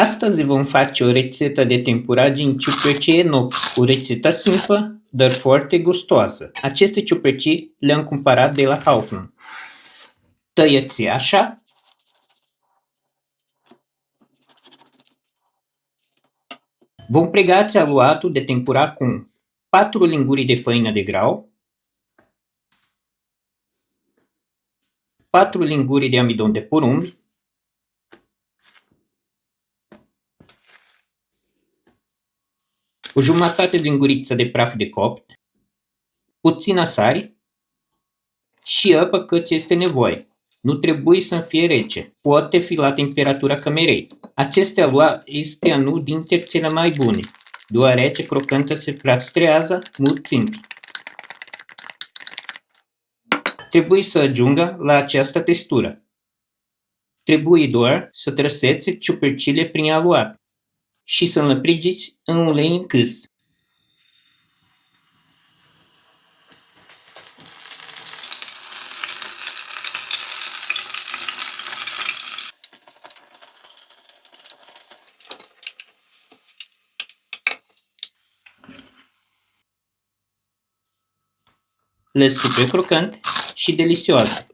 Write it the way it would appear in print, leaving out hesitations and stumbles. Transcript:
Astăzi vom face o rețetă de tempurat din ciupercii enox, o rețetă simplă, dar foarte gustoasă. Aceste ciupercii le-am cumpărat de la Kaufland. Tăiați așa. Vom pregăti aluatul de tempurat cu 4 linguri de făină de grâu, 4 linguri de amidon de porumb, o jumătate de linguriță de praf de copt, puțină sare și apă cât este nevoie. Nu trebuie să fie rece, poate fi la temperatura camerei. Acest aluat este unul dintre cele mai bune, deoarece crocantă se păstrează mult timp. Trebuie să ajungă la această textură. Trebuie doar să trăseți ciupercile prin aluat și să le frigiți în ulei încălzit. Le super crocante și delicioase.